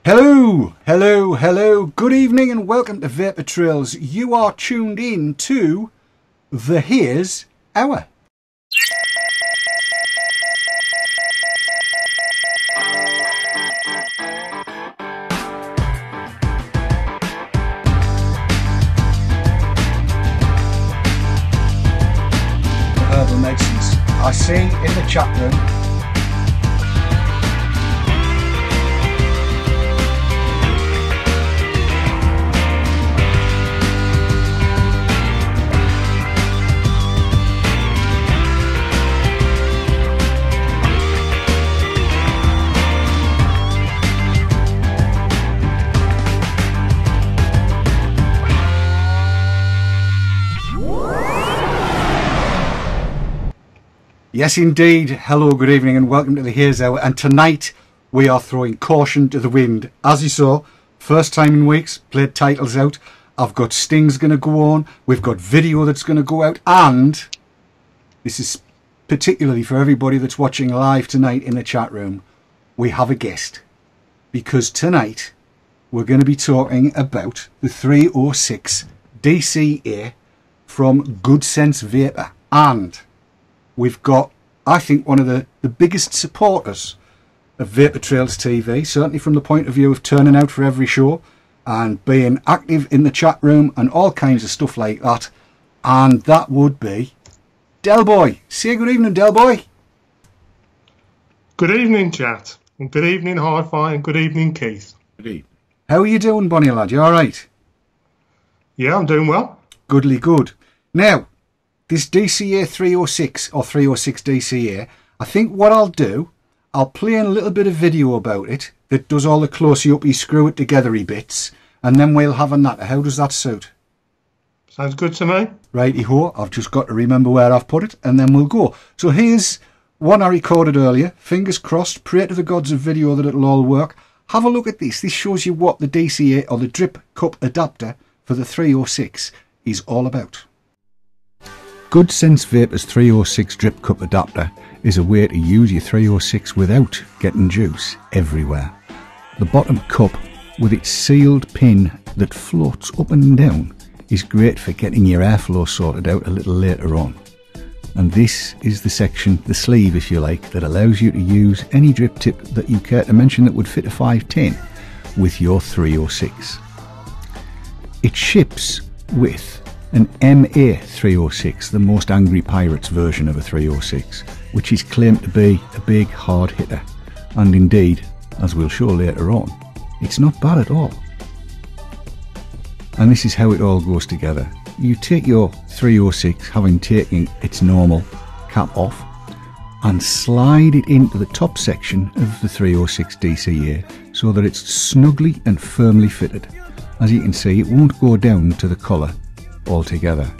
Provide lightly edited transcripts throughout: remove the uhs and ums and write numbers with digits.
Hello, hello, hello, good evening and welcome to Vapor Trails. You are tuned in to the Haze Hour. Herbal medicines. I see in the chat room. Yes, indeed. Hello, good evening, and welcome to the Haze Hour. And tonight we are throwing caution to the wind. As you saw, first time in weeks, played titles out. I've got stings going to go on. We've got video that's going to go out. And this is particularly for everybody that's watching live tonight in the chat room. We have a guest. Because tonight we're going to be talking about the 306 DCA from Good Sense Vapor. And we've got, I think, one of the biggest supporters of Vapor Trails TV, certainly from the point of view of turning out for every show and being active in the chat room and all kinds of stuff like that. And that would be Delboy. Say good evening, Delboy. Good evening, chat. And good evening, Hi-Fi, and good evening, Keith. Good evening. How are you doing, Bonnie lad? You all right? Yeah, I'm doing well. Goodly good. Now, this DCA 306 or 306 DCA, I think what I'll do, I'll play in a little bit of video about it that does all the closey-uppy, screw it together-y bits, and then we'll have a natter. How does that suit? Sounds good to me. Righty-ho, I've just got to remember where I've put it, and then we'll go. So here's one I recorded earlier. Fingers crossed, pray to the gods of video that it'll all work. Have a look at this. This shows you what the DCA, or the drip cup adapter for the 306 is all about. Good Sense Vapor's 306 drip cup adapter is a way to use your 306 without getting juice everywhere. The bottom cup with its sealed pin that floats up and down is great for getting your airflow sorted out a little later on. And this is the section, the sleeve if you like, that allows you to use any drip tip that you care to mention that would fit a 510 with your 306. It ships with an MA306, the Most Angry Pirates version of a 306, which is claimed to be a big hard hitter. And indeed, as we'll show later on, it's not bad at all. And this is how it all goes together. You take your 306, having taken its normal cap off, and slide it into the top section of the 306 DCA so that it's snugly and firmly fitted. As you can see, it won't go down to the collar altogether.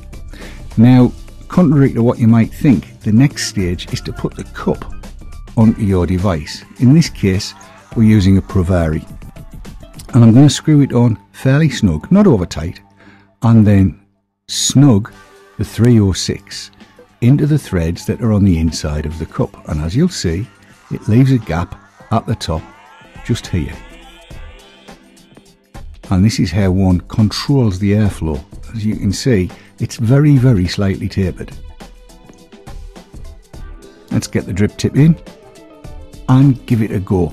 Now, contrary to what you might think, the next stage is to put the cup onto your device. In this case, we're using a Provari, and I'm going to screw it on fairly snug, not over tight, and then snug the 306 into the threads that are on the inside of the cup. And as you'll see, it leaves a gap at the top just here. And this is how one controls the airflow. As you can see, it's very, very slightly tapered. Let's get the drip tip in and give it a go.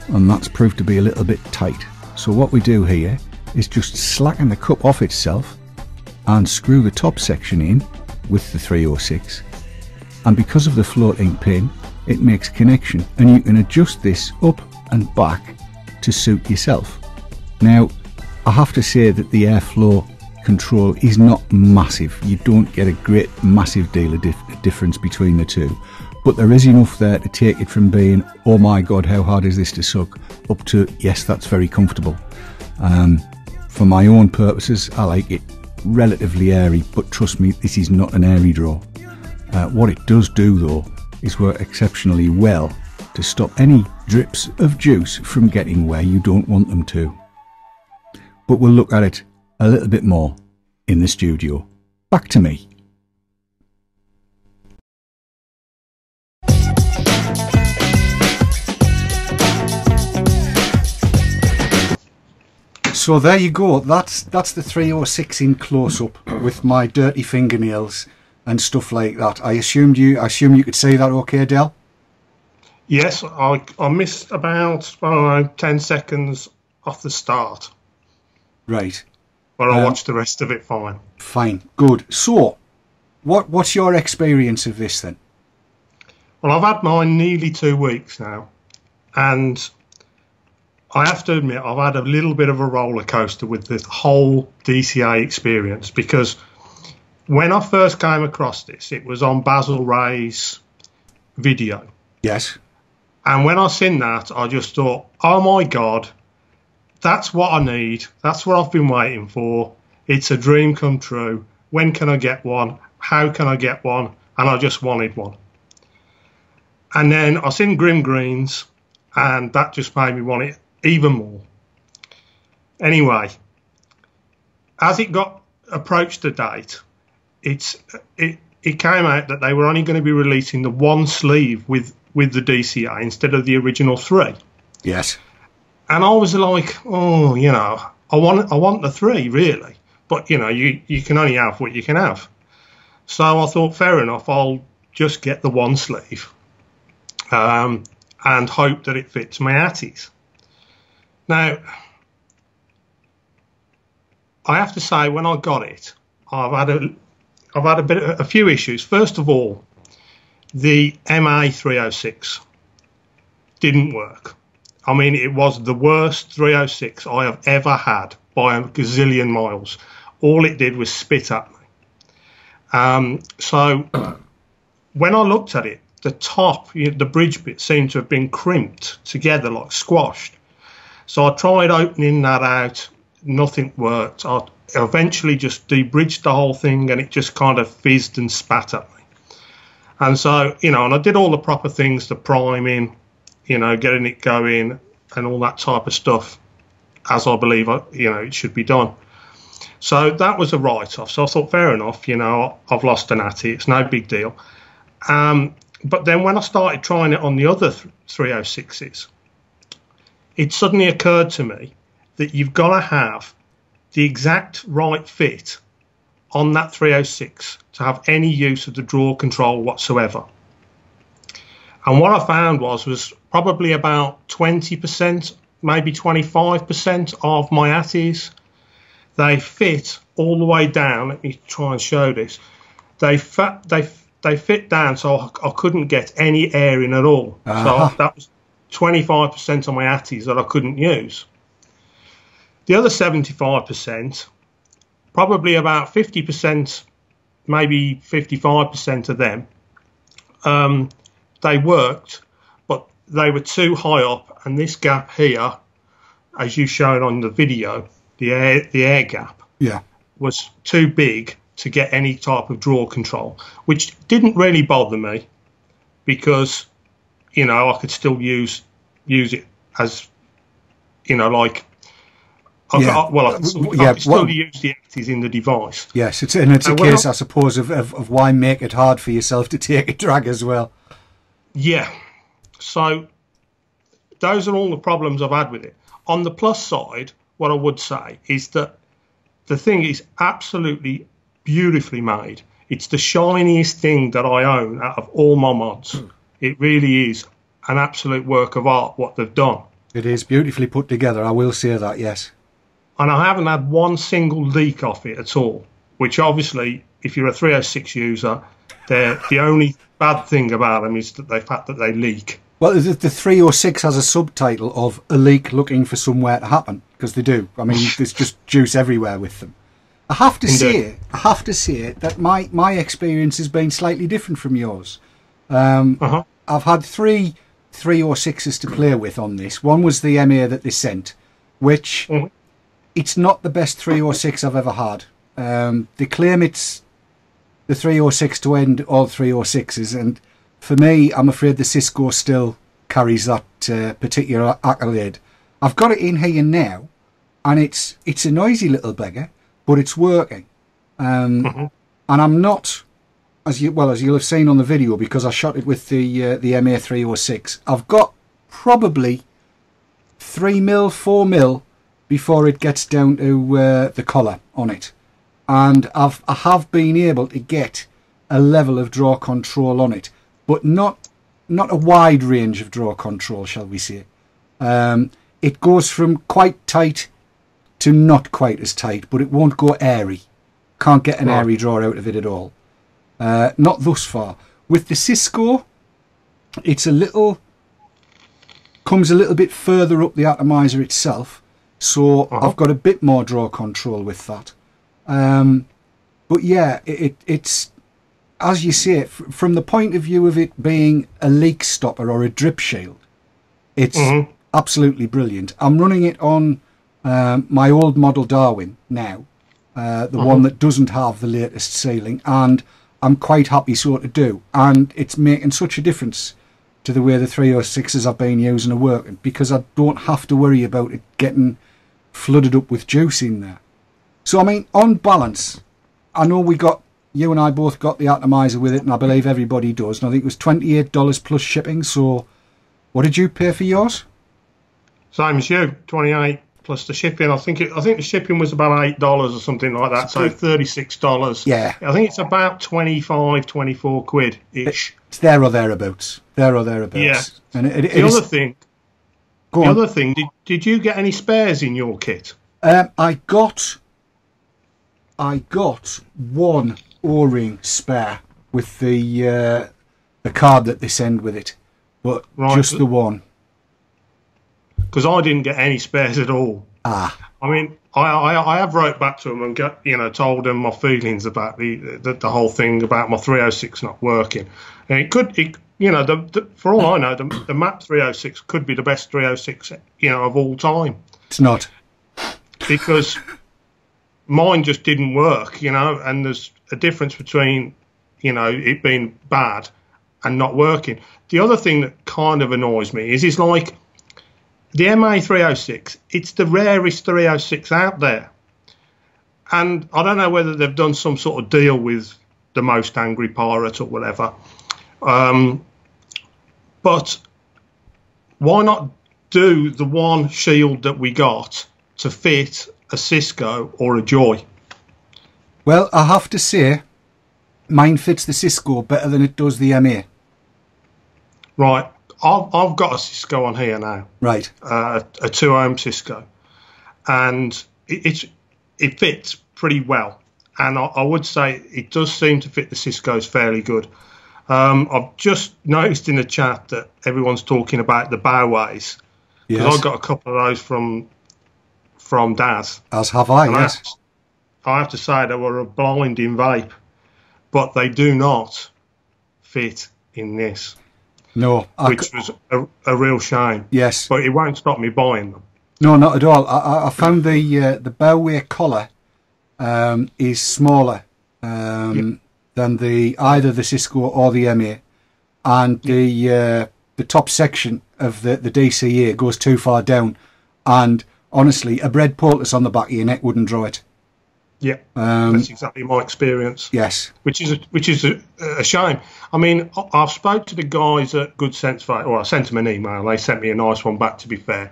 And that's proved to be a little bit tight. So what we do here is just slacken the cup off itself and screw the top section in with the 306. And because of the floating pin, it makes connection, and you can adjust this up and back to suit yourself. Now, I have to say that the airflow control is not massive. You don't get a great massive deal of difference between the two, but there is enough there to take it from being, oh my god, how hard is this to suck, up to, yes, that's very comfortable. For my own purposes, I like it relatively airy, but trust me, this is not an airy draw. What it does do though is work exceptionally well to stop any drips of juice from getting where you don't want them to. But we'll look at it a little bit more in the studio. Back to me. So there you go. That's the 306 in close up with my dirty fingernails and stuff like that. I assume you could see that okay, Del? Yes, I missed about, I don't know, 10 seconds off the start. Right. But I watched the rest of it fine. Fine. Good. So, what's your experience of this then? Well, I've had mine nearly 2 weeks now. And I have to admit, I've had a little bit of a roller coaster with the whole DCA experience, because when I first came across this, it was on Basil Ray's video. Yes. And when I seen that, I just thought, oh my God, that's what I need. That's what I've been waiting for. It's a dream come true. When can I get one? How can I get one? And I just wanted one. And then I seen Grim Greens, and that just made me want it even more. Anyway, as it got approached the date, it came out that they were only going to be releasing the one sleeve with the DCA instead of the original 3. Yes. And I was like, oh, you know, I want the 3 really, but you know, you can only have what you can have. So I thought, fair enough, I'll just get the one sleeve, and hope that it fits my Atties. Now, I have to say, when I got it, I've had a few issues. First of all, the MA 306 didn't work. I mean, it was the worst 306 I have ever had by a gazillion miles. All it did was spit at me. So when I looked at it, the top, the bridge bit seemed to have been crimped together, like squashed. So I tried opening that out. Nothing worked. I eventually just debridged the whole thing, and it just kind of fizzed and spat at me. And so, you know, and I did all the proper things, the priming, you know, getting it going and all that type of stuff, as I believe, you know, it should be done. So that was a write-off. So I thought, fair enough, you know, I've lost an Atty. It's no big deal. But then when I started trying it on the other 306s, it suddenly occurred to me that you've got to have the exact right fit on that 306 to have any use of the draw control whatsoever. And what I found was probably about 20%, maybe 25% of my Atties, they fit all the way down. Let me try and show this. They fit down, so I couldn't get any air in at all. So that was 25% of my Atties that I couldn't use. The other 75%, probably about 50%, maybe 55% of them, they worked, but they were too high up, and this gap here, as you showed on the video, the air gap, was too big to get any type of draw control, which didn't really bother me because, you know, I could still use it as, you know, like, I could still use the Atties in the device. Yes, it's a case, I suppose, of why make it hard for yourself to take a drag as well. Yeah. So those are all the problems I've had with it. On the plus side, what I would say is that the thing is absolutely beautifully made. It's the shiniest thing that I own out of all my mods. It really is an absolute work of art what they've done. It is beautifully put together, I will say that, yes. And I haven't had one single leak off it at all, which obviously, if you're a 306 user, the only bad thing about them is that the fact that they leak. Well, the 306 has a subtitle of a leak looking for somewhere to happen, because they do. I mean, there's just juice everywhere with them. I have to say that my experience has been slightly different from yours. I've had three 306s to play with on this. One was the MA that they sent, which it's not the best 306 I've ever had. They claim it's the 306 to end all 306s, and for me, I'm afraid the Cisco still carries that particular accolade. I've got it in here now, and it's a noisy little beggar, but it's working. And I'm not, as you'll have seen on the video, because I shot it with the MA306. I've got probably 3mm, 4mm before it gets down to the collar on it, and I have been able to get a level of draw control on it, but not a wide range of draw control, shall we say. It goes from quite tight to not quite as tight, but it won't go airy. Can't get an airy draw out of it at all. Not thus far. With the Cisco, it's comes a little bit further up the atomizer itself, so I've got a bit more draw control with that. But yeah, it's, as you say, from the point of view of it being a leak stopper or a drip shield, it's absolutely brilliant. I'm running it on my old model Darwin now, the one that doesn't have the latest sealing, and I'm quite happy so to do. And it's making such a difference to the way the 306s I've been using are working, because I don't have to worry about it getting flooded up with juice in there. So I mean, on balance, I know you and I both got the atomizer with it, and I believe everybody does, and I think it was $28 plus shipping. So what did you pay for yours? Same as you, 28 plus the shipping. I think the shipping was about $8 or something like that, so $36. Yeah, I think it's about 24 quid ish. It's there or thereabouts. Yeah. And the other thing, did you get any spares in your kit? I got one O-ring spare with the card that they send with it, but just the one. Because I didn't get any spares at all. I mean, I have wrote back to them and told them my feelings about the whole thing about my 306 not working. And it could, for all I know, the MAP 306 could be the best 306 of all time. It's not, because mine just didn't work, and there's a difference between it being bad and not working. The other thing that kind of annoys me is like, the MA306, it's the rarest 306 out there. And I don't know whether they've done some sort of deal with the Most Angry Pirate or whatever. But why not do the one shield that we got to fit a Cisco or a Joy? Well, I have to say, mine fits the Cisco better than it does the MA. Right. I've got a Cisco on here now. Right. A 2-ohm Cisco. And it fits pretty well. And I would say it does seem to fit the Cisco's fairly good. I've just noticed in the chat that everyone's talking about the bowways. Because Yes. I got a couple of those from Daz. As have I, And yes. I have to say they were a blinding vape. But they do not fit in this. No. Which was a real shame. Yes. But it won't stop me buying them. No, not at all. I found the bowway collar is smaller than either the Cisco or the MA, and the top section of the DCA goes too far down, and honestly, a bread poultice on the back of your neck wouldn't draw it. Yeah, that's exactly my experience. Yes, which is a shame. I mean, I've spoke to the guys at Good Sense Vape, or I sent them an email. They sent me a nice one back. To be fair,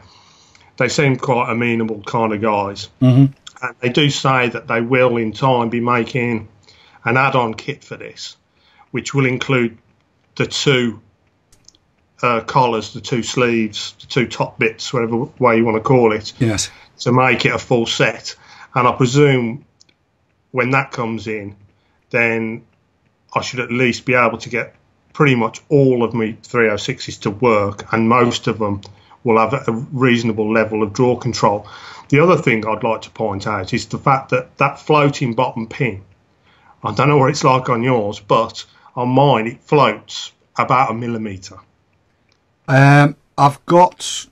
they seem quite amenable kind of guys, and they do say that they will in time be making an add-on kit for this, which will include the two collars, the two sleeves, the two top bits, whatever way you want to call it. Yes, to make it a full set. And I presume when that comes in, then I should at least be able to get pretty much all of my 306s to work, and most of them will have a reasonable level of draw control. The other thing I'd like to point out is the fact that that floating bottom pin, I don't know what it's like on yours, but on mine it floats about 1 millimetre. I've got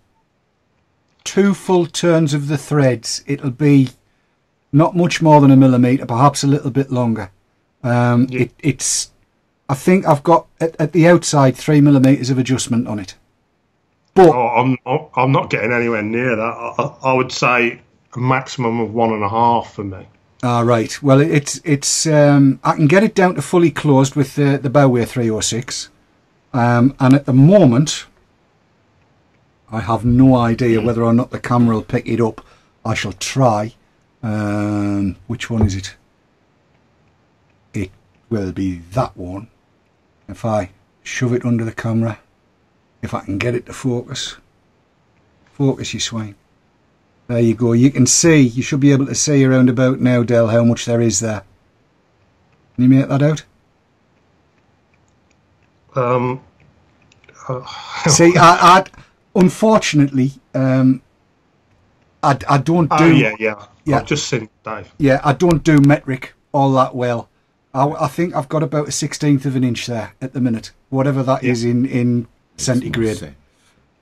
2 full turns of the threads. It'll be not much more than 1 millimetre, perhaps a little bit longer. It's I think I've got at the outside 3 millimetres of adjustment on it. But I'm not getting anywhere near that. I would say a maximum of 1.5 for me. Right. Well, it's I can get it down to fully closed with the Bowway 306, and at the moment, I have no idea whether or not the camera will pick it up. I shall try. Which one is it? It will be that one. If I shove it under the camera, if I can get it to focus. Focus, you swine. There you go. You can see, you should be able to see around about now, Del, how much there is there. Can you make that out? See, I unfortunately, I don't do. Yeah. I've just seen it, Dave. Yeah, I don't do metric all that well. I think I've got about a 16th of an inch there at the minute, whatever that is in centigrade.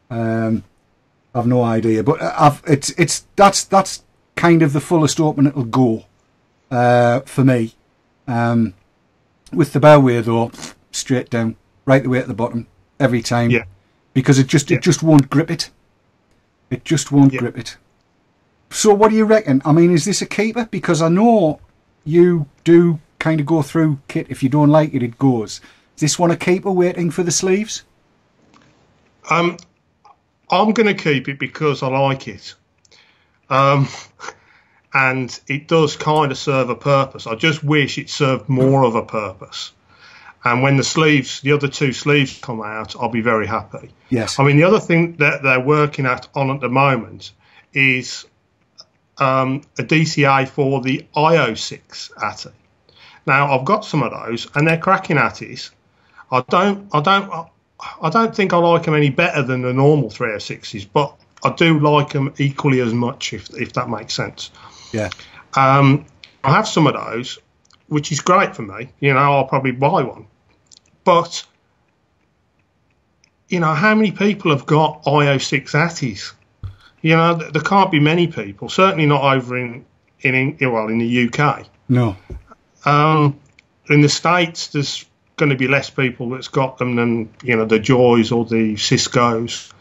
I've no idea, but that's kind of the fullest open it'll go for me. With the bow weir though, straight down, right the way at the bottom every time. Yeah. Because it just won't grip it. It just won't grip it. So what do you reckon? I mean, is this a keeper? Because I know you do kind of go through kit. If you don't like it, it goes. Is this one a keeper waiting for the sleeves? I'm going to keep it because I like it. And it does kind of serve a purpose. I just wish it served more of a purpose. And when the other two sleeves come out, I'll be very happy. Yes. I mean, the other thing that they're working at the moment is a DCA for the IO6 ATI. Now, I've got some of those, and they're cracking ATIs. I don't think I like them any better than the normal 306s, but I do like them equally as much, if that makes sense. Yeah. I have some of those, which is great for me. You know, I'll probably buy one. But, you know, how many people have got IO6 ATIs? You know, there can't be many people. Certainly not over in the UK. No. In the States, there's going to be less people that's got them than, you know, the Joys or the Ciscos.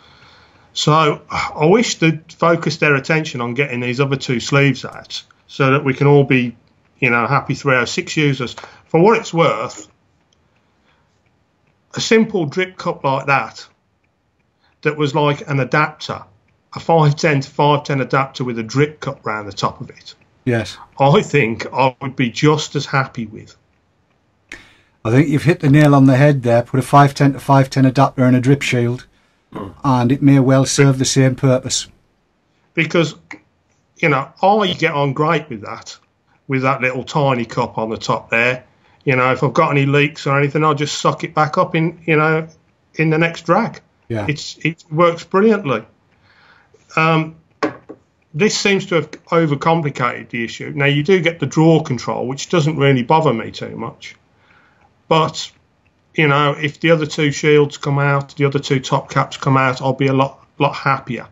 So I wish they'd focus their attention on getting these other two sleeves out so that we can all be, you know, happy 306 users. For what it's worth, a simple drip cup like that was like an adapter, a 510 to 510 adapter with a drip cup round the top of it. Yes. I think I would be just as happy with. I think you've hit the nail on the head there. Put a 510 to 510 adapter and a drip shield, and it may well serve the same purpose. Because, you know, I get on great with that little tiny cup on the top there. You know, if I've got any leaks or anything, I'll just suck it back up in the next drag. Yeah. It works brilliantly. This seems to have overcomplicated the issue. Now, you do get the draw control, which doesn't really bother me too much. But, you know, if the other two shields come out, the other two top caps come out, I'll be a lot happier.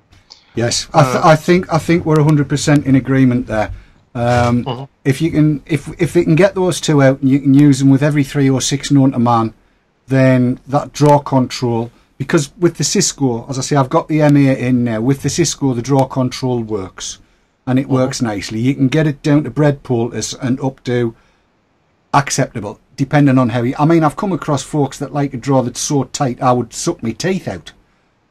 Yes, I think we're 100% in agreement there. If you can, if it can get those two out and you can use them with every 306 known to man, then that draw control. Because with the Cisco, as I say, I've got the MA in now. With the Cisco, the draw control works, and it works nicely. You can get it down to bread poultice and up to acceptable, depending on how you. I mean, I've come across folks that like a draw that's so tight I would suck my teeth out.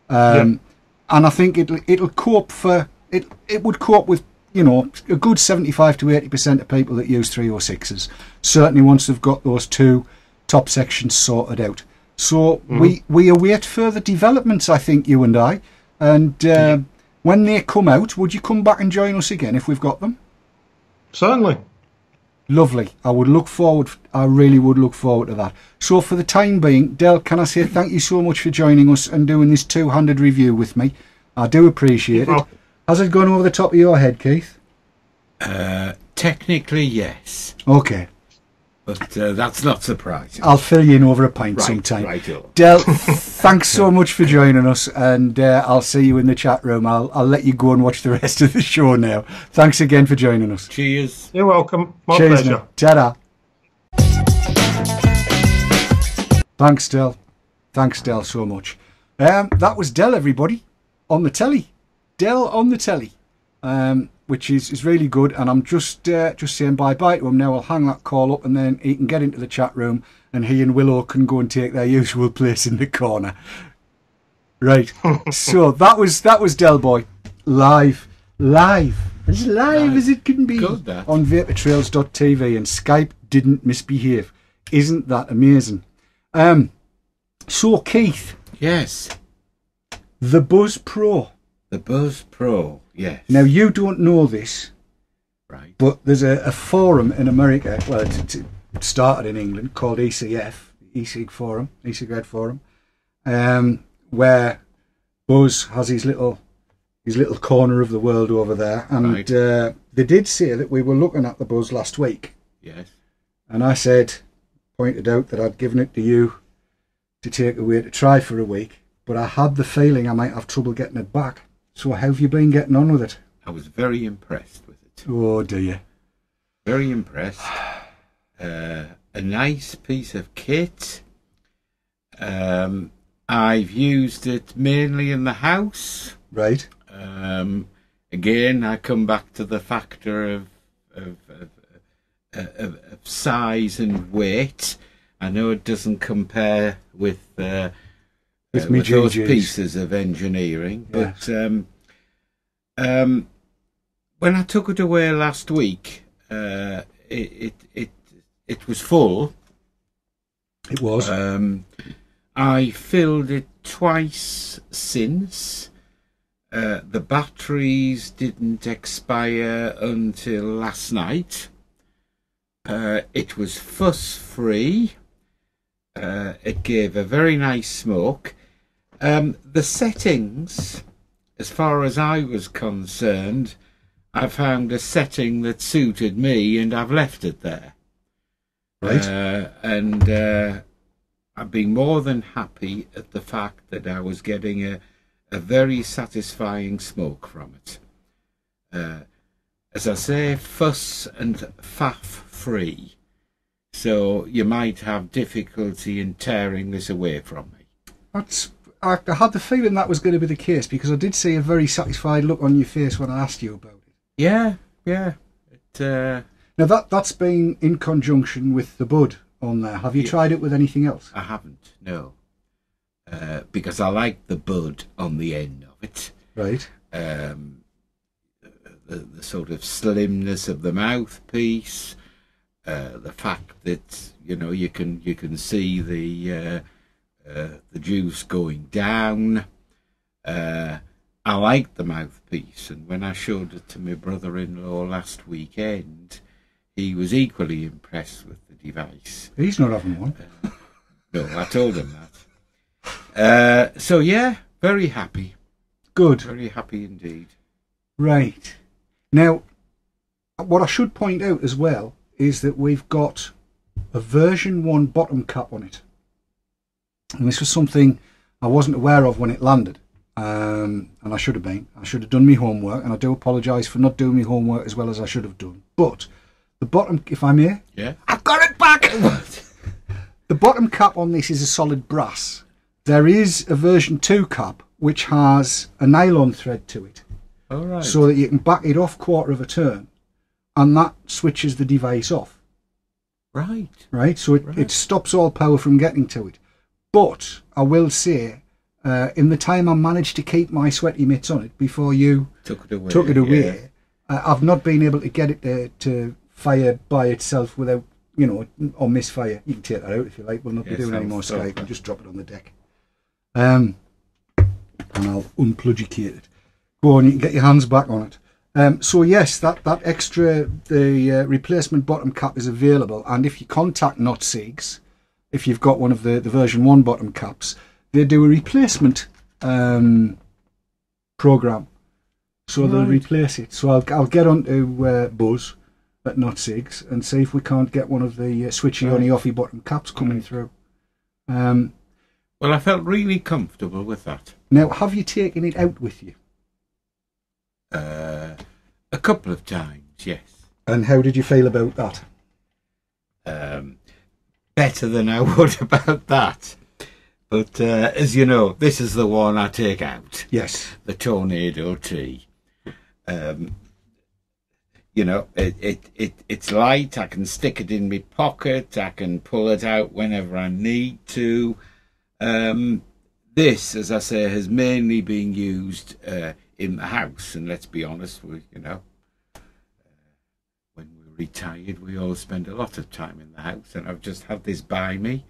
And I think it'll cope for it. It would cope with, you know, a good 75 to 80% of people that use 306s. Certainly once they've got those two top sections sorted out. So we await further developments, I think, you and I. And when they come out, would you come back and join us again if we've got them? Certainly. Lovely. I really would look forward to that. So for the time being, Del, can I say thank you so much for joining us and doing this two-handed review with me. I do appreciate it. Has it gone over the top of your head, Keith? Technically, yes. Okay. But that's not surprising. I'll fill you in over a pint sometime. Right. Del, thanks so much for joining us, and I'll see you in the chat room. I'll let you go and watch the rest of the show now. Thanks again for joining us. Cheers. You're welcome. My Cheers, pleasure. Now. Ta-da. Thanks, Del. Thanks, Del, so much. That was Del, everybody, on the telly. Del on the telly. Which is really good, and I'm just saying bye-bye to him now. I'll hang that call up, and then he can get into the chat room, and he and Willow can go and take their usual place in the corner. Right. So that was Del Boy live live. As live as it can be. Good, that. On vaportrails.tv, and Skype didn't misbehave. Isn't that amazing? So Keith. Yes. The Buzz Pro. The Buzz Pro, yes. Now you don't know this, Right. but there's a forum in America, well it started in England, called ECF, e-cig forum, e-cigarette forum, where Buzz has his little corner of the world over there, and Right. they did say that we were looking at the Buzz last week, Yes. and I pointed out that I'd given it to you to take away to try for a week, but I had the feeling I might have trouble getting it back. So how have you been getting on with it? I was very impressed with it. Oh dear. Very impressed. A nice piece of kit. I've used it mainly in the house. Right. Again, I come back to the factor of size and weight. I know it doesn't compare with those GGs. pieces of engineering, Yeah. but when I took it away last week, it was full. It was. I filled it twice since. The batteries didn't expire until last night. It was fuss free. It gave a very nice smoke. The settings, as far as I was concerned, I found a setting that suited me, and I've left it there. Right. And I've been more than happy at the fact that I was getting a very satisfying smoke from it. As I say, fuss and faff free. So you might have difficulty in tearing this away from me. I had the feeling that was going to be the case, because I did see a very satisfied look on your face when I asked you about it. Yeah. Now that's been in conjunction with the bud on there. Have you tried it with anything else? I haven't, no. Because I like the bud on the end of it. Right. The sort of slimness of the mouthpiece, the fact that you can see the juice going down. I like the mouthpiece, and when I showed it to my brother-in-law last weekend, he was equally impressed with the device. He's not having one. No, I told him that. So yeah, very happy. Good. Very happy indeed. Right. Now, what I should point out as well is that we've got a version 1 bottom cap on it. And this was something I wasn't aware of when it landed. And I should have been. I should have done my homework, and I do apologise for not doing my homework as well as I should have done. But the bottom, if I may, Yeah. I've got it back! The bottom cap on this is a solid brass. There is a version 2 cap which has a nylon thread to it. All right. So that you can back it off quarter of a turn, and that switches the device off. Right. Right? So it stops all power from getting to it. But I will say, in the time I managed to keep my sweaty mitts on it before you took it away, I've not been able to get it to fire by itself without, or misfire. You can take that out if you like. We'll not be doing any more Skype. We'll just drop it on the deck. And I'll unplugicate it. Go on, you can get your hands back on it. So yes, that extra, the replacement bottom cap is available, and if you contact e-cigs, if you've got one of the version 1 bottom caps, they do a replacement program, so they'll replace it. So I'll get onto Buzz at e-cigs and see if we can't get one of the switchy on offy bottom caps coming through. Well, I felt really comfortable with that. Now, have you taken it out with you? A couple of times, yes. And how did you feel about that? Better than I would about that. But as you know, this is the one I take out. Yes. The Tornado T. It's light. I can stick it in my pocket. I can pull it out whenever I need to. This, as I say, has mainly been used in the house. And let's be honest, we, you know, when we're retired, we all spend a lot of time in the house. And I've just had this by me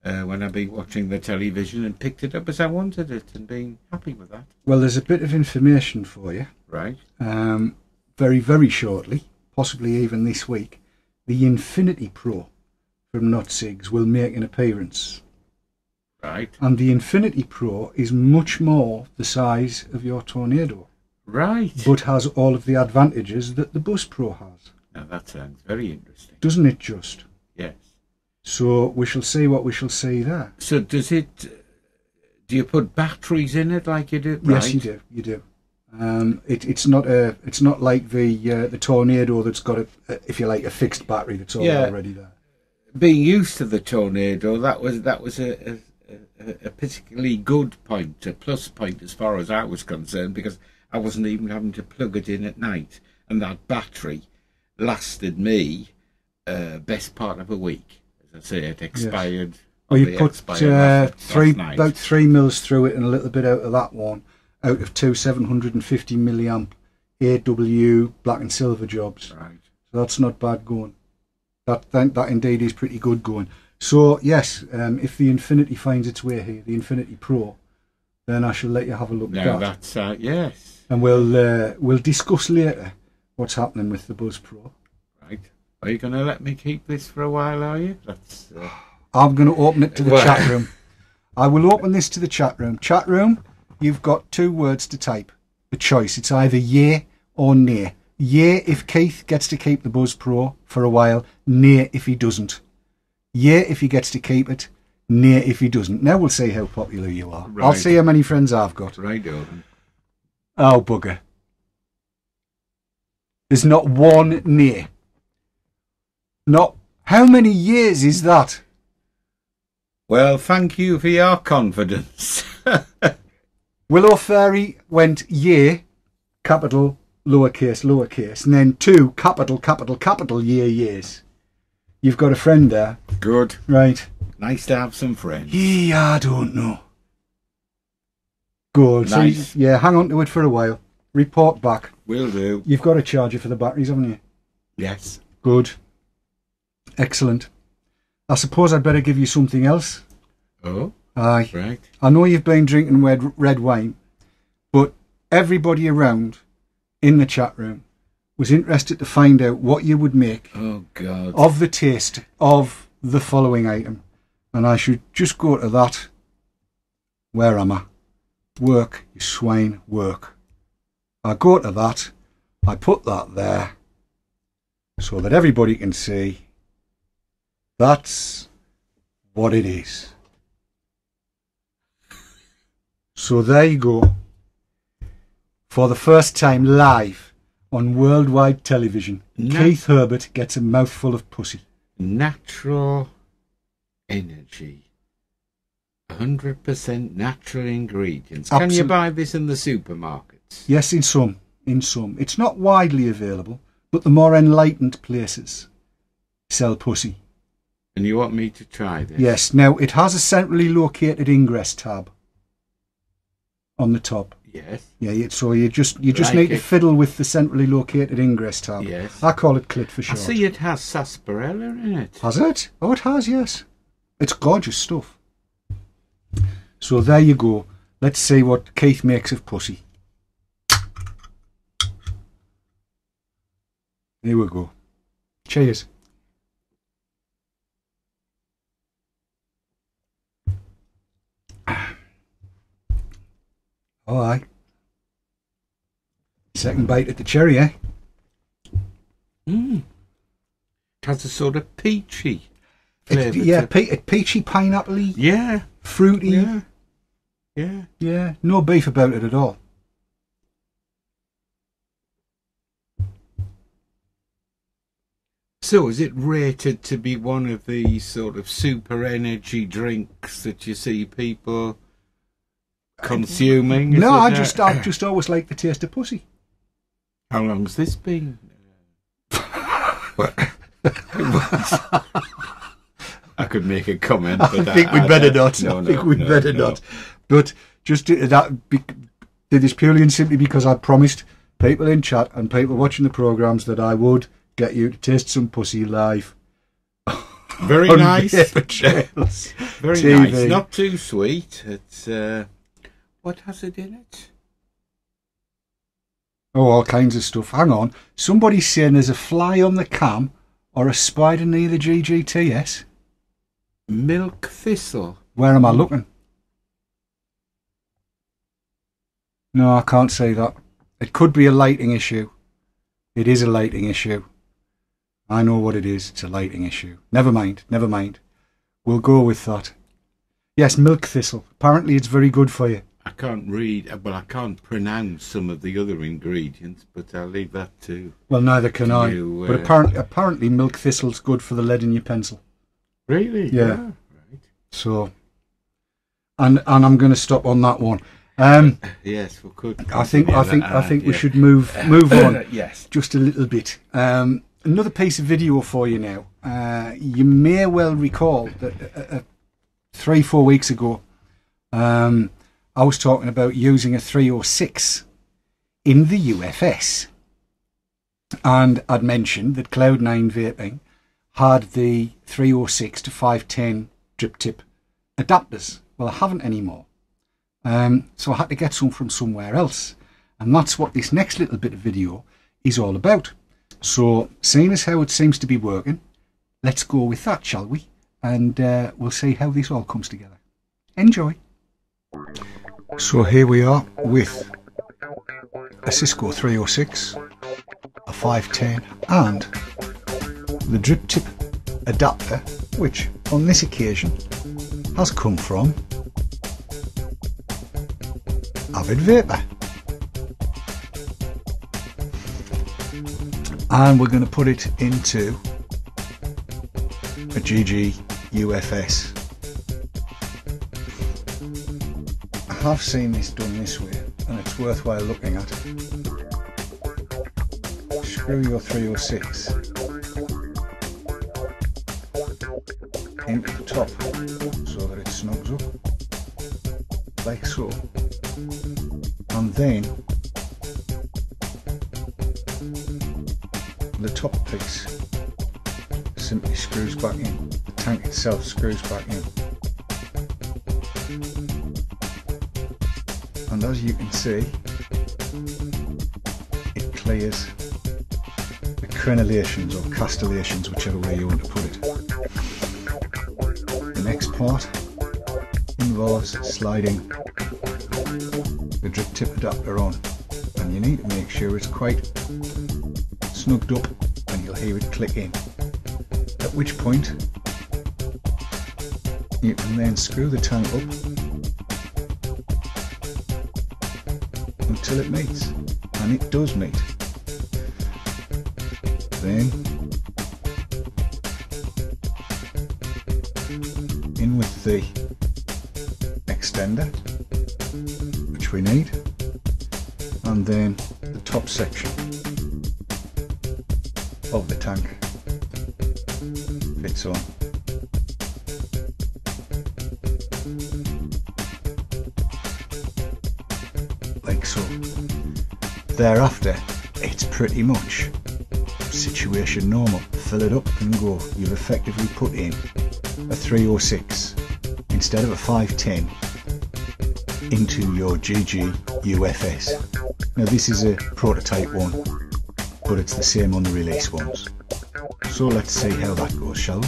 when I've been watching the television and picked it up as I wanted it and been happy with that. Well, there's a bit of information for you. Right. Very, very shortly, possibly even this week, the Infinity Pro from e-cigs will make an appearance. Right. And the Infinity Pro is much more the size of your Tornado. Right. But has all of the advantages that the Buzz Pro has. Now that sounds very interesting. Doesn't it just? Yes. So we shall see what we shall see there. So does it, do you put batteries in it like you do? Right. Yes, you do. You do. It's not like the Tornado that's got if you like, a fixed battery that's already there. Being used to the Tornado, that was a particularly good point, a plus point as far as I was concerned, because I wasn't even having to plug it in at night, and that battery lasted me best part of a week. As I say, it expired. Yes. Well, you put about 3 mils through it and a little bit out of that one, out of two 750 milliamp AW black and silver jobs. Right. So that's not bad going. That indeed is pretty good going. So yes, if the Infinity finds its way here, the Infinity Pro, then I shall let you have a look at that. That's yes. And we'll discuss later what's happening with the Buzz Pro. Right. Are you going to let me keep this for a while? Are you? That's. I'm going to open it to the chat room. I will open this to the chat room. Chat room, you've got 2 words to type. The choice. It's either yay or nay. Yay if Keith gets to keep the Buzz Pro for a while. Nay if he doesn't. Yay if he gets to keep it. Nay if he doesn't. Now we'll see how popular you are. Right. I'll see how many friends I've got. Right, Owen. Oh, bugger. There's not one nay. Not. How many years is that? Well, thank you for your confidence. Willow Fairy went yay, capital, lowercase, lowercase, and then 2 capital, capital, capital years. You've got a friend there. Good. Right. Nice to have some friends. Yeah, I don't know. Good. Nice. So, yeah, hang on to it for a while. Report back. Will do. You've got a charger for the batteries, haven't you? Yes. Good. Excellent. I suppose I'd better give you something else. Oh? Aye. Right. I know you've been drinking red wine, but everybody around in the chat room was interested to find out what you would make of the taste of the following item. And I should just go to that. Where am I? Work, you swine, work. I go to that. I put that there so that everybody can see that's what it is. So there you go. For the first time live on worldwide television, Keith Herbert gets a mouthful of pussy. Natural energy. 100% natural ingredients. Absolutely. Can you buy this in the supermarkets? Yes, in some. It's not widely available, but the more enlightened places sell pussy. And you want me to try this? Yes. Now, it has a centrally located ingress tab on the top. Yes. Yeah, so you just need to fiddle with the centrally located ingress tab. Yes. I call it clit for short. I see it has sarsaparilla in it. Has it? Oh, it has, yes. It's gorgeous stuff. So there you go. Let's see what Keith makes of pussy. Here we go. Cheers. All right. Second bite at the cherry, eh? It has a sort of peachy flavour. Peachy, pineapple-y. Yeah. Fruity. Yeah. Yeah. Yeah. No beef about it at all. So is it rated to be one of these sort of super energy drinks that you see people consuming? No, I just always like the taste of pussy. How long's this been? I could make a comment, but I think we'd better not. I think we'd better not. But just that did this purely and simply because I promised people in chat and people watching the programmes that I would get you to taste some pussy live. Very nice. Very TV. nice. Not too sweet. It's what has it in it? Oh, all kinds of stuff. Hang on. Somebody's saying there's a fly on the cam or a spider near the GGTS. Milk thistle. Where am I looking? No, I can't say that. It could be a lighting issue. It is a lighting issue. I know what it is. It's a lighting issue. Never mind. Never mind. We'll go with that. Yes, milk thistle. Apparently it's very good for you. I can't read, but I can't pronounce some of the other ingredients, but I'll leave that to... Well, neither can I. But apparently milk thistle's good for the lead in your pencil. Really? Yeah. Right. So, and I'm going to stop on that one. Yes, we could. I think we should move on. Yes, just a little bit. Another piece of video for you now. You may well recall that 3-4 weeks ago, I was talking about using a 306 in the UFS, and I'd mentioned that Cloud9 Vaping had the 306 to 510 drip tip adapters. Well, I haven't anymore. So I had to get some from somewhere else, and that's what this next little bit of video is all about. So, seeing as how it seems to be working, let's go with that, shall we? And we'll see how this all comes together. Enjoy. So here we are with a Cisco 306, a 510 and the drip tip adapter, which on this occasion has come from Avid Vapor, and we're going to put it into a GG UFS. I have seen this done this way, and it's worthwhile looking at. Screw your 306 into the top so that it snugs up like so, and then the top piece simply screws back in. The tank itself screws back in, and as you can see, it clears the crenellations or castellations, whichever way you want to put it. The next part involves sliding the drip tip adapter on, and you need to make sure it's quite snugged up, and you'll hear it click in, at which point you can then screw the tank up until it meets, and it does meet. Then in with the extender, which we need, and then the top section of the tank fits on. Like so. Thereafter, it's pretty much situation normal. Fill it up and go. You've effectively put in a 306 instead of a 510 into your GG UFS. Now this is a prototype one, but it's the same on the release ones. So let's see how that goes, shall we?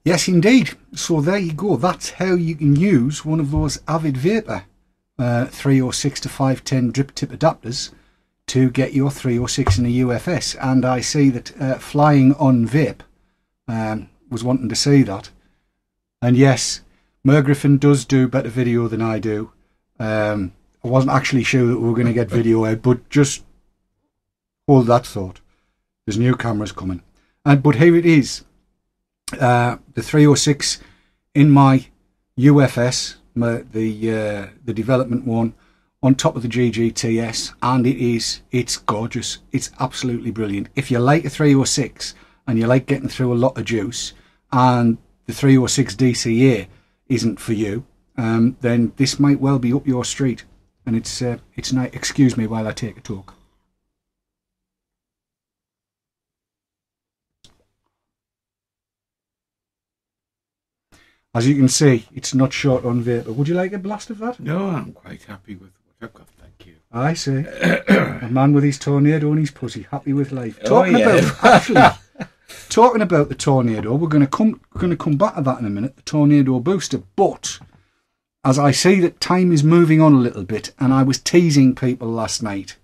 Yes, indeed. So there you go. That's how you can use one of those Avid Vapor 306 to 510 drip tip adapters to get your 306 in a UFS. And I see that Flying on Vape was wanting to see that. And yes, Mergriffin does do better video than I do. I wasn't actually sure that we were going to get video out, but just hold that thought. There's new cameras coming. But here it is. The 306 in my UFS, the development one, on top of the GGTS, and it's gorgeous. It's absolutely brilliant. If you like a 306 and you like getting through a lot of juice, and the 306 DCA isn't for you, then this might well be up your street. And it's nice. Excuse me while I take a talk. As you can see, it's not short on vapour. Would you like a blast of that? No, I'm quite happy with what I've got, thank you. I see. A man with his tornado and his pussy, happy with life. Talking about the tornado, we're going to come back to that in a minute, the tornado booster. But as I see that time is moving on a little bit, and I was teasing people last night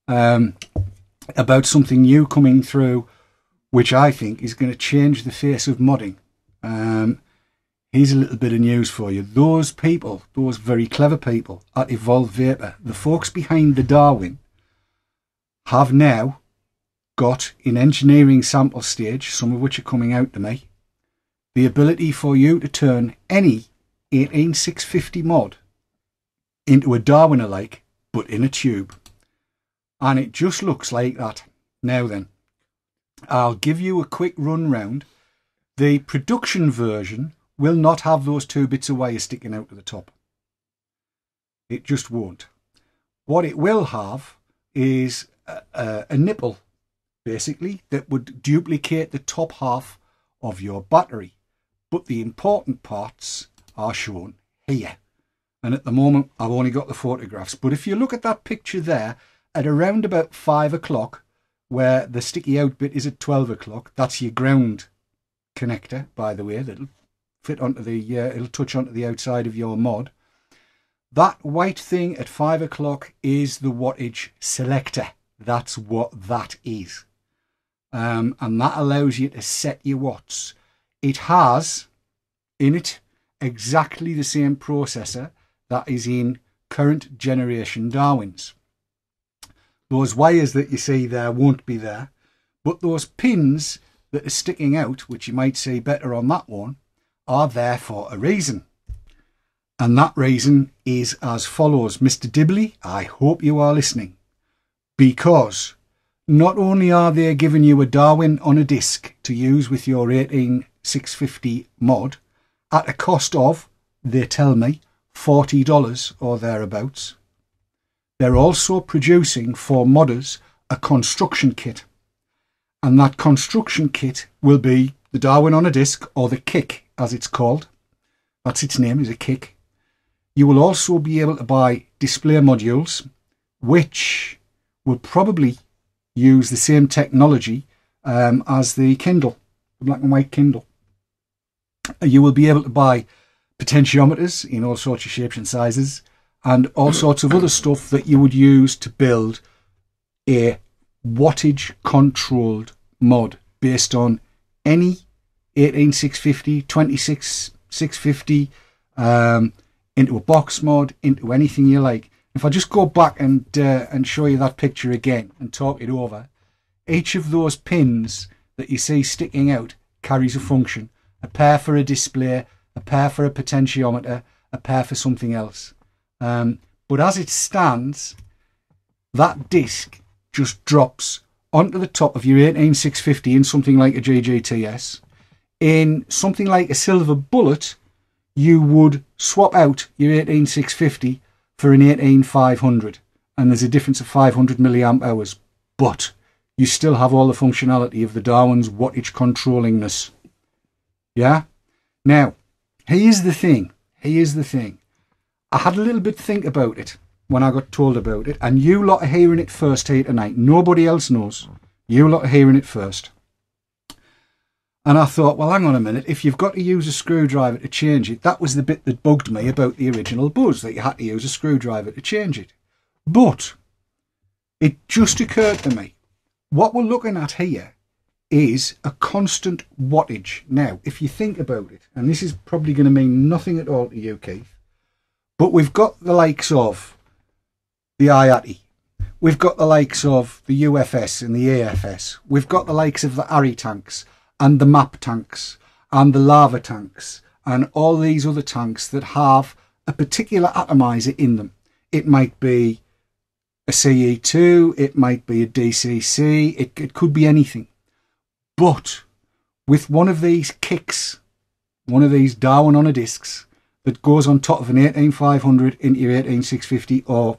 about something new coming through, which I think is going to change the face of modding. Here's a little bit of news for you. Those people, those very clever people at Evolve Vapor, the folks behind the Darwin, have now got in engineering sample stage, some of which are coming out to me, the ability for you to turn any 18650 mod into a Darwin alike, but in a tube. And it just looks like that. Now then, I'll give you a quick run round. The production version will not have those two bits of wire sticking out to the top. It just won't. What it will have is a nipple, basically, that would duplicate the top half of your battery. But the important parts are shown here. And at the moment, I've only got the photographs. But if you look at that picture there, at around about 5 o'clock, where the sticky out bit is at 12 o'clock, that's your ground connector, by the way, that'll fit onto the, it'll touch onto the outside of your mod. That white thing at 5 o'clock is the wattage selector. That's what that is. And that allows you to set your watts. It has in it exactly the same processor that is in current generation Darwins. Those wires that you see there won't be there, but those pins that are sticking out, which you might see better on that one, are there for a reason. And that reason is as follows. Mr. Dibley, I hope you are listening, because not only are they giving you a Darwin on a disc to use with your 18650 mod at a cost of, they tell me, $40 or thereabouts, they're also producing for modders a construction kit. And that construction kit will be the Darwin on a disc, or the kick as it's called. That's its name, is a kick. You will also be able to buy display modules, which will probably use the same technology as the Kindle, the black and white Kindle. You will be able to buy potentiometers in all sorts of shapes and sizes, and all sorts of other stuff that you would use to build a wattage controlled mod based on any 18650, 26650, into a box mod, into anything you like. If I just go back and show you that picture again and talk it over, each of those pins that you see sticking out carries a function. A pair for a display, a pair for a potentiometer, a pair for something else. But as it stands, that disc just drops onto the top of your 18650 in something like a GGTS. In something like a silver bullet, you would swap out your 18650 for an 18500, and there's a difference of 500 milliamp hours, but you still have all the functionality of the Darwin's wattage controllingness. Yeah? Now, here's the thing. I had a little bit to think about it when I got told about it, and you lot are hearing it first here tonight. Nobody else knows. You lot are hearing it first. And I thought, well, hang on a minute. If you've got to use a screwdriver to change it, that was the bit that bugged me about the original Buzz, that you had to use a screwdriver to change it. But it just occurred to me, what we're looking at here is a constant wattage. Now, if you think about it, and this is probably going to mean nothing at all to you, Keith, but we've got the likes of the IATI, we've got the likes of the UFS and the AFS, we've got the likes of the ARI tanks, and the MAP tanks, and the lava tanks, and all these other tanks that have a particular atomizer in them. it might be a CE2, it might be a DCC, it could be anything. But with one of these kicks, one of these Darwin on a discs that goes on top of an 18500 into your 18650 or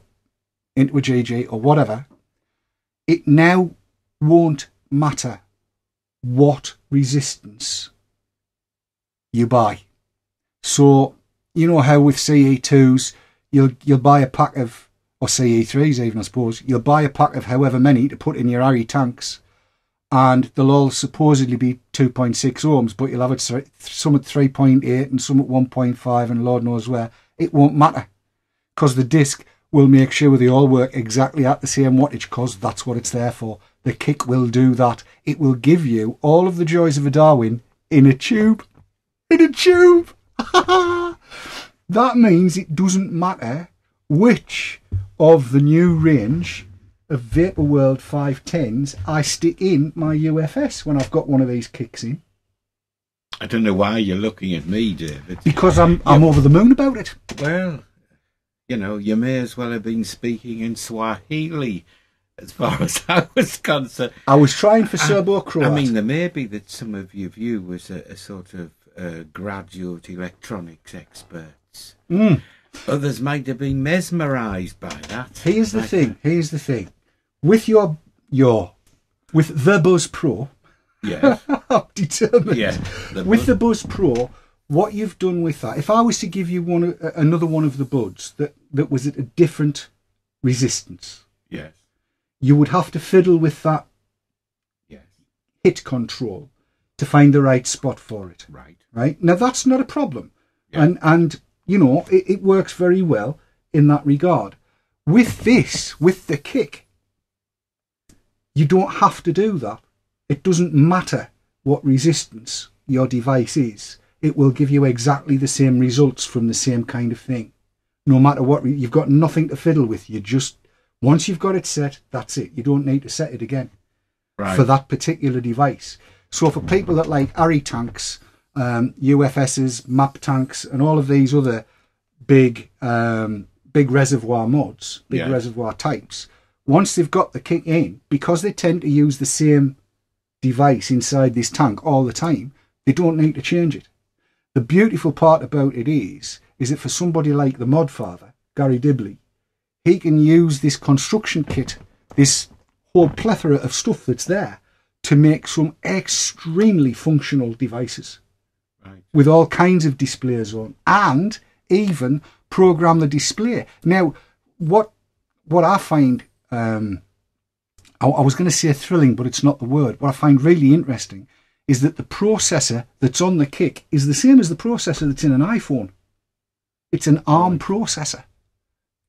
into a GG or whatever, it now won't matter what resistance you buy. So you know how with CE2s you'll buy a pack of, or CE3s even I suppose, you'll buy a pack of however many to put in your Harry tanks, and they'll all supposedly be 2.6 ohms, but you'll have it some at 3.8 and some at 1.5 and Lord knows where. It won't matter, because the disc will make sure they all work exactly at the same wattage, because that's what it's there for. The kick will do that. It will give you all of the joys of a Darwin in a tube. In a tube! That means it doesn't matter which of the new range of Vapor World 510s I stick in my UFS when I've got one of these kicks in. I don't know why you're looking at me, David. Because I'm over the moon about it. Well, you know, you may as well have been speaking in Swahili as far as I was concerned. I was trying for Serbo-Croat. I mean, there may be that some of you view as a sort of graduate electronics experts. Others might have been mesmerised by that. Here's the thing. With with the Buzz Pro, yeah, I'm determined. Yeah, with the Buzz Pro, what you've done with that, if I was to give you another one of the buds that was at a different resistance, yes, you would have to fiddle with that, yes, hit control to find the right spot for it. Right. Now that's not a problem, yeah. and you know it works very well in that regard. With this, with the kick, you don't have to do that. It doesn't matter what resistance your device is. It will give you exactly the same results from the same kind of thing. No matter what, you've got nothing to fiddle with. You just, once you've got it set, that's it. You don't need to set it again for that particular device. So for people that like Harry tanks, UFSs, map tanks, and all of these other big reservoir mods, reservoir types, once they've got the kick in, because they tend to use the same device inside this tank all the time, they don't need to change it. The beautiful part about it is that for somebody like the mod father, Gary Dibley, he can use this construction kit, this whole plethora of stuff that's there, to make some extremely functional devices with all kinds of displays on, and even program the display. Now, what I find, I was going to say thrilling, but it's not the word. What I find really interesting is that the processor that's on the kick is the same as the processor that's in an iPhone. It's an ARM processor,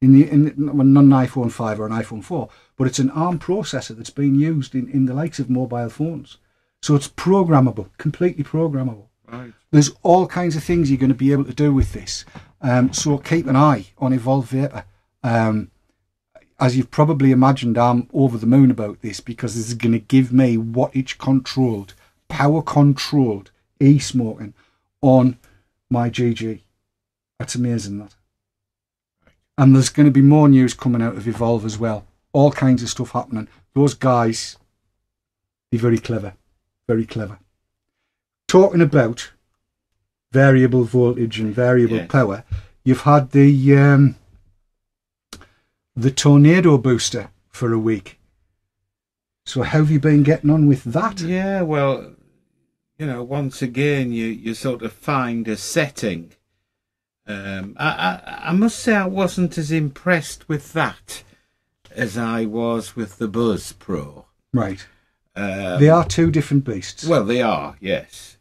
not an iPhone 5 or an iPhone 4, but it's an ARM processor that's being used in the likes of mobile phones. So it's programmable, completely programmable. Right. There's all kinds of things you're going to be able to do with this. So keep an eye on Evolve Vapor. As you've probably imagined, I'm over the moon about this, because this is going to give me wattage controlled, power controlled e-smoking on my GG. That's amazing, that. And there's going to be more news coming out of Evolve as well. All kinds of stuff happening. Those guys, they're very clever. Very clever. Talking about variable voltage and variable power, you've had the tornado booster for a week. So how have you been getting on with that? Yeah, well, you know, once again, you sort of find a setting. I must say I wasn't as impressed with that as I was with the Buzz Pro. Right. They are two different beasts. Well, they are, yes.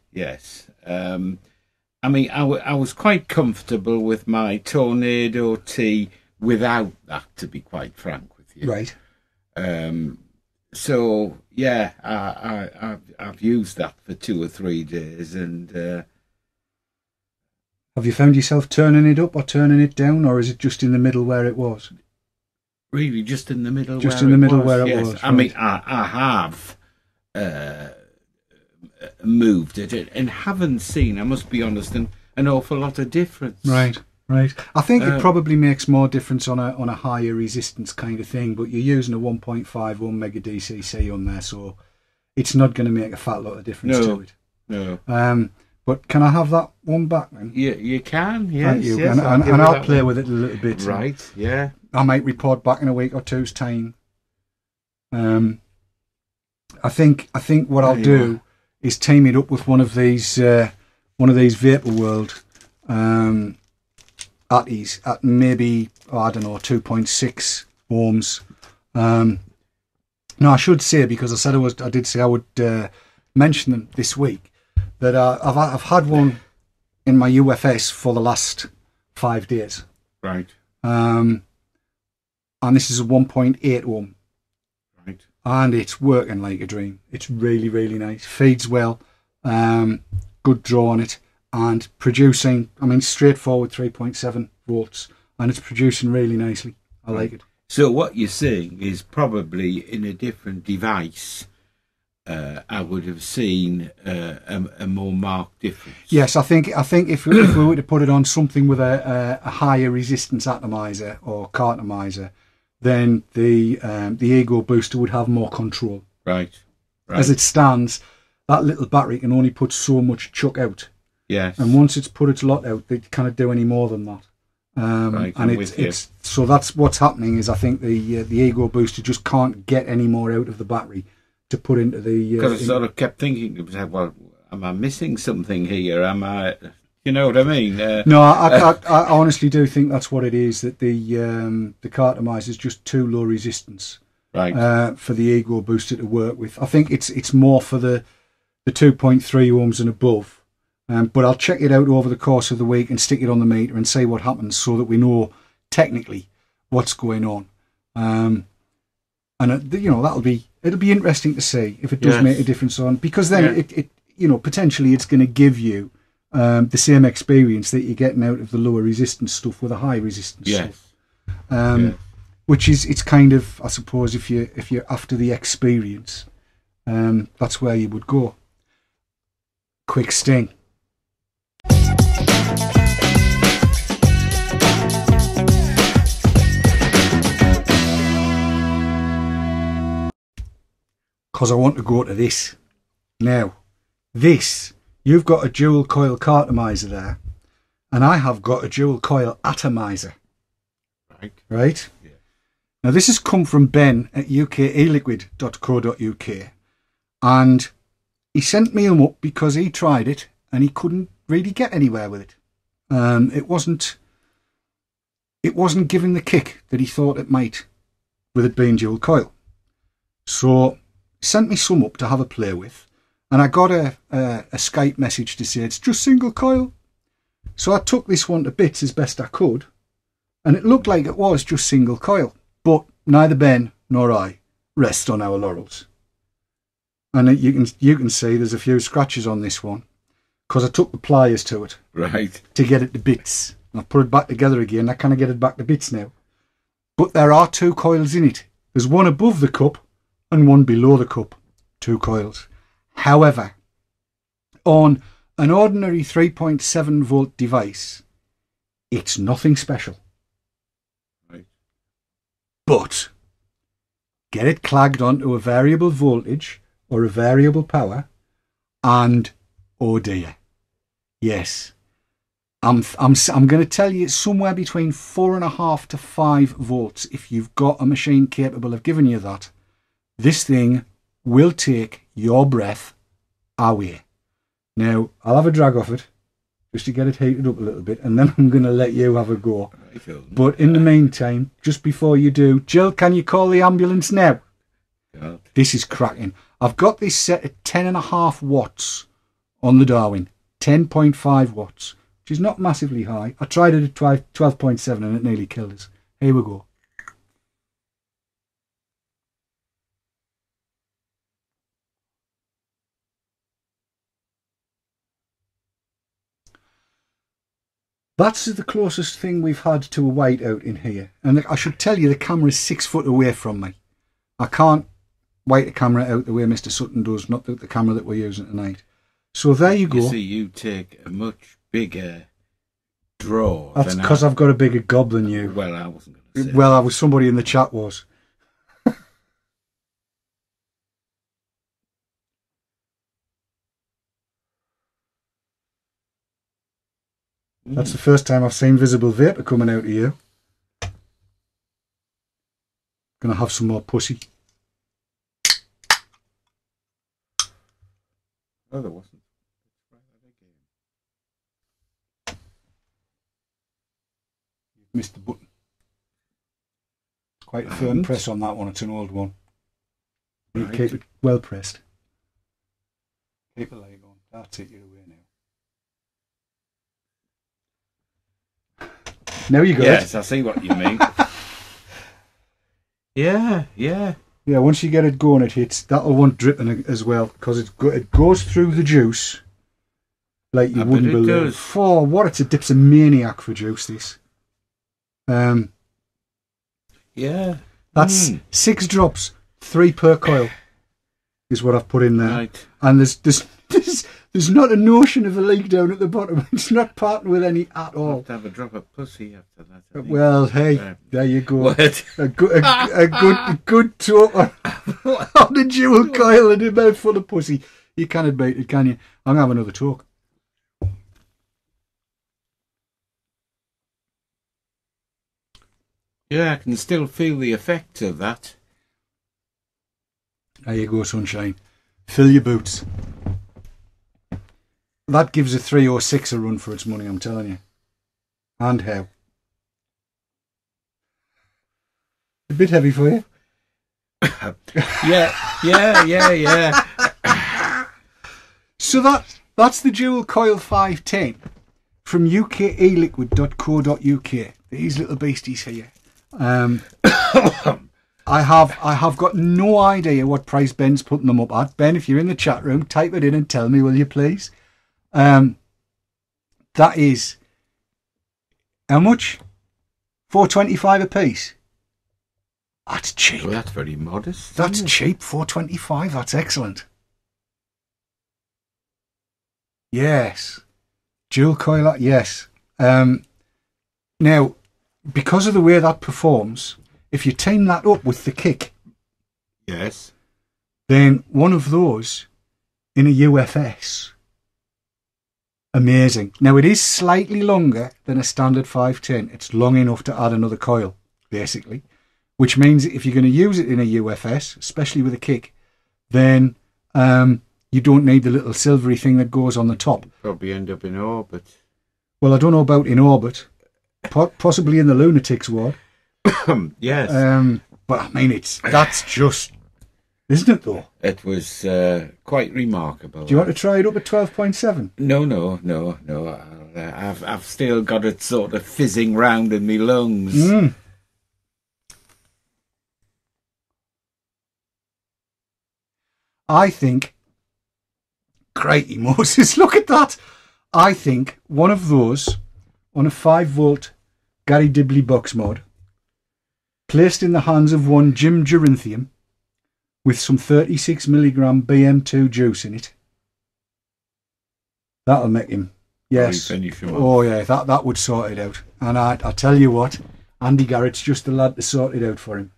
I mean, I was quite comfortable with my Tornado T without that, to be quite frank with you. Right. So yeah, I've used that for 2 or 3 days, and have you found yourself turning it up or turning it down, or is it just in the middle where it was? Really, just in the middle. Just in the middle where it was. Yes. I mean, I have moved it and haven't seen, I must be honest, an awful lot of difference. Right. Right. I think it probably makes more difference on a higher resistance kind of thing, but you're using a 1.5 1 mega DCC on there, so it's not going to make a fat lot of difference to it. No. But can I have that one back then? Yeah, you can. Yes. Thank you. Yes, And I'll play with it a little bit. Right. Yeah. I might report back in a week or two's time. I think what I'll do is team it up with one of these Vapor World Atties at maybe, I don't know, 2.6 ohms. No, I should say, because I did say I would mention them this week, that I've had one in my UFS for the last 5 days. Right. And this is a 1.8 ohm. Right. And it's working like a dream. It's really, really nice. Feeds well. Good draw on it. And producing, I mean, straightforward 3.7 volts. And it's producing really nicely. I like it. So what you're saying is probably in a different device, I would have seen a more marked difference. Yes, I think if we were to put it on something with a higher resistance atomizer or cartomizer, then the Ego booster would have more control. Right. As it stands, that little battery can only put so much chuck out. Yes. And once it's put its lot out, it can't do any more than that. Right, and it's so that's what's happening. Is I think the Ego booster just can't get any more out of the battery to put into the. Because I sort of kept thinking, well, am I missing something here? Am I? You know what I mean? No, I honestly do think that's what it is. That the cartomizer is just too low resistance, right? For the Ego booster to work with. I think it's more for the 2.3 ohms and above. But I'll check it out over the course of the week and stick it on the meter and see what happens, so that we know technically what's going on. And it'll be interesting to see if it does make a difference on, because then it potentially it's going to give you the same experience that you're getting out of the lower resistance stuff with a high resistance stuff. Which is, it's kind of, I suppose, if you're after the experience, that's where you would go. Quick sting. Because I want to go to this. Now, this, you've got a dual coil cartomizer there, and I have got a dual coil atomizer. Right? Yeah. Now, this has come from Ben at ukelliquid.co.uk, and he sent me them up because he tried it and he couldn't really get anywhere with it. It wasn't giving the kick that he thought it might, with it being dual coil. So sent me some up to have a play with, and I got a Skype message to say it's just single coil. So I took this one to bits as best I could, and it looked like it was just single coil, but neither Ben nor I rest on our laurels. And you can see there's a few scratches on this one, because I took the pliers to it, right, to get it to bits. And I put it back together again. I kind of get it back to bits now. But there are 2 coils in it. There's one above the cup and one below the cup. 2 coils. However, on an ordinary 3.7 volt device, it's nothing special. Right. But get it clagged onto a variable voltage or a variable power, and oh dear, yes, I'm going to tell you it's somewhere between 4.5 to 5 volts. If you've got a machine capable of giving you that, this thing will take your breath away. Now, I'll have a drag off it just to get it heated up a little bit, and then I'm going to let you have a go. But in the meantime, just before you do, Jill, can you call the ambulance now? God. This is cracking. I've got this set at 10.5 watts on the Darwin. 10.5 watts, which is not massively high. I tried it at 12.7 and it nearly killed us. Here we go. That's the closest thing we've had to a whiteout in here. And I should tell you, the camera's 6 foot away from me. I can't white a camera out the way Mr. Sutton does, not the camera that we're using tonight. So there you go. You see, you take a much bigger draw. That's because I've got a bigger gob than you. Well, I wasn't going to say Well, I was somebody in the chat was. That's the first time I've seen visible vapour coming out of you. Gonna have some more pussy. Oh, there wasn't. You've missed the button. Quite a firm press on that one. It's an old one. You Right. keep it well pressed. Keep the leg on. That's it. You're away now. Now you got Yes, it. I see what you mean. Yeah. Yeah, once you get it going, it hits. That'll want dripping as well, because it goes through the juice like you wouldn't believe. For what it's a dipsomaniac for juice. This. Yeah. That's 6 drops, 3 per coil, is what I've put in there. Right. And there's not a notion of a leak down at the bottom. It's not parting with any at all. Have to have a drop of pussy after that. I think. Well, hey, there you go. What? A good talk on the dual coil and a mouthful of pussy. You can't beat it, can you? I'm gonna have another talk. Yeah, I can still feel the effect of that. There you go, sunshine. Fill your boots. That gives a 306 a run for its money, I'm telling you. And how? A bit heavy for you? Yeah. So that's the dual coil 510 from ukeeliquid.co.uk. These little beasties here. I have got no idea what price Ben's putting them up at. Ben, if you're in the chat room, type it in and tell me, will you please? That is how much? $4.25 a piece. That's cheap. Well, that's very modest. That's cheap. $4.25. That's excellent. Yes. Dual coil. Yes. Now, because of the way that performs, if you team that up with the kick, Yes. then one of those in a UFS, amazing. Now, it is slightly longer than a standard 510. It's long enough to add another coil, basically, which means if you're going to use it in a UFS, especially with a kick, then you don't need the little silvery thing that goes on the top. Probably end up in orbit. Well, I don't know about in orbit, possibly in the lunatics ward. Yes. But I mean, that's just, isn't it though? It was quite remarkable. Do you want to try it up at 12.7? No. I've still got it sort of fizzing round in my lungs. I think, crikey Moses, look at that. I think one of those on a 5-volt Gary Dibley box mod, placed in the hands of one Jim Gerinthium with some 36mg BM2 juice in it, that'll make him, yes. Finish him Oh yeah, that would sort it out. And I tell you what, Andy Garrett's just the lad to sort it out for him.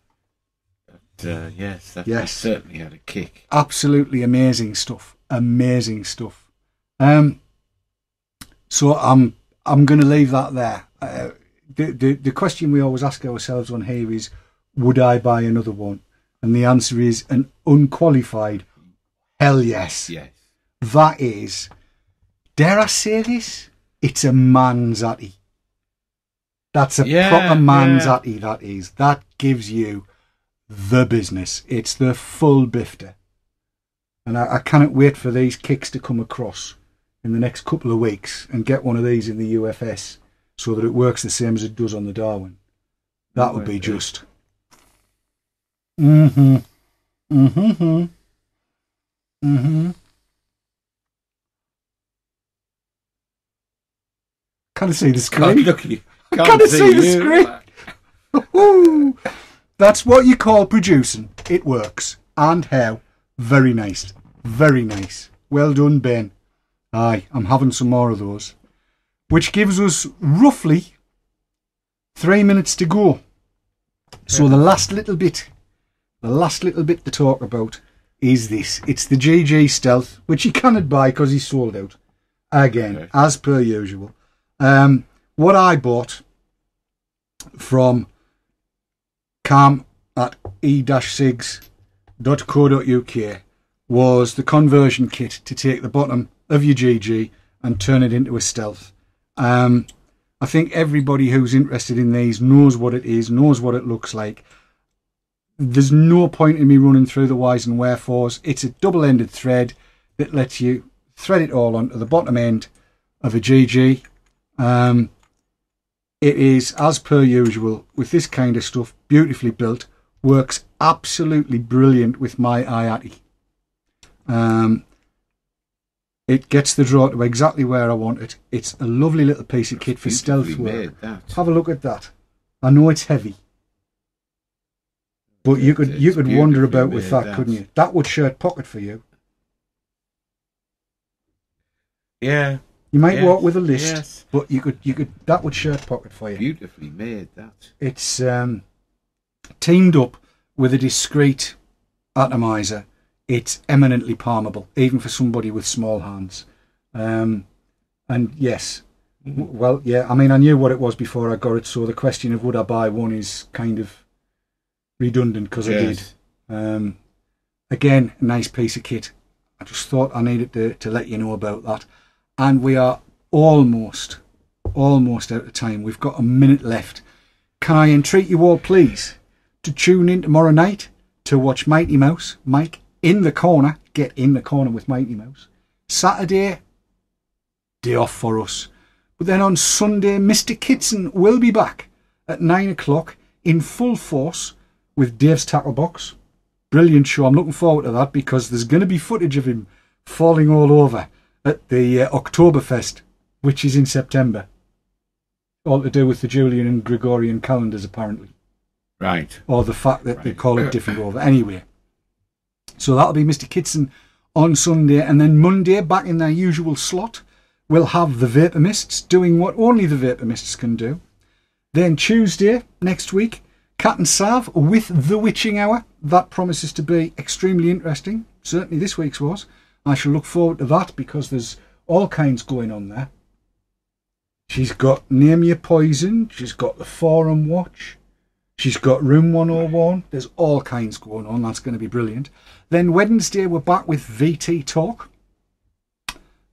Yes, that Yes. certainly had a kick. Absolutely amazing stuff. Amazing stuff. So I'm going to leave that there. The question we always ask ourselves on here is, would I buy another one? And the answer is an unqualified hell yes. Yes. That is, dare I say this? It's a manzati. That's a proper manzati, that is. That gives you the business. It's the full bifter. And I cannot wait for these kicks to come across in the next couple of weeks and get one of these in the UFS so that it works the same as it does on the Darwin. That would be just. Can I see the screen? Can't see the screen. That's what you call producing. It works. And how? Very nice. Very nice. Well done, Ben. Aye, I'm having some more of those. which gives us roughly 3 minutes to go. So the last little bit to talk about is this. It's the GG Stealth, which you cannot buy because he's sold out. Again, as per usual. What I bought from Cam at e-cigs.co.uk was the conversion kit to take the bottom of your GG and turn it into a Stealth. I think everybody who's interested in these knows what it is, knows what it looks like. There's no point in me running through the whys and wherefores. It's a double-ended thread that lets you thread it all onto the bottom end of a GG. It is, as per usual, with this kind of stuff, beautifully built. Works absolutely brilliant with my IATI. It gets the draw to exactly where I want it. It's a lovely little piece of kit for stealth work. Have a look at that. I know it's heavy, but you could wander about with that, couldn't you? That would shirt pocket for you. Yeah. You might walk with a list, but you could that would shirt pocket for you. Beautifully made, that. It's teamed up with a discreet atomizer. It's eminently palmable, even for somebody with small hands. And yes, well, yeah, I mean, I knew what it was before I got it, so the question of would I buy one is kind of redundant because I did. Again, a nice piece of kit. I just thought I needed to let you know about that. And we are almost out of time. We've got a minute left. Can I entreat you all, please, to tune in tomorrow night to watch Mighty Mouse, Mike in the Corner, get in the corner with Mighty Mouse. Saturday, day off for us. But then on Sunday, Mr. Kitson will be back at 9 o'clock in full force with Dave's Tackle Box. Brilliant show. I'm looking forward to that because there's going to be footage of him falling all over at the Oktoberfest, which is in September. All to do with the Julian and Gregorian calendars, apparently. Right. Or the fact that they call it different over. Anyway. So that'll be Mr. Kitson on Sunday. And then Monday, back in their usual slot, we'll have the Vapor Mists doing what only the Vapor Mists can do. Then Tuesday, next week, Cat and Sav with the Witching Hour. That promises to be extremely interesting. Certainly this week's was. I shall look forward to that because there's all kinds going on there. She's got Name Your Poison. She's got the Forum Watch. She's got Room 101. There's all kinds going on. That's going to be brilliant. Then Wednesday we're back with VT Talk.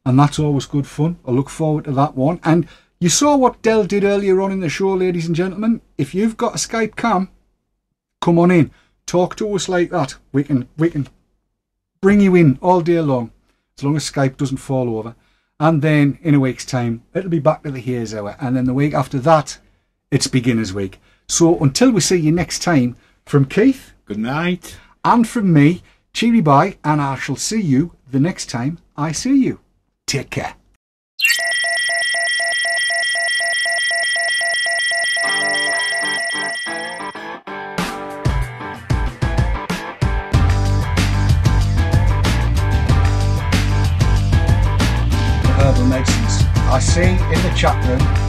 And that's always good fun. I look forward to that one. And you saw what Del did earlier on in the show, ladies and gentlemen. If you've got a Skype cam, come on in. Talk to us like that. We can bring you in all day long, as long as Skype doesn't fall over. And then in a week's time, it'll be back to the Haze Hour. And then the week after that, it's Beginner's Week. So until we see you next time, from Keith, good night, and from me, cheery bye, and I shall see you the next time I see you. Take care. Herbal medicines. I see in the chat room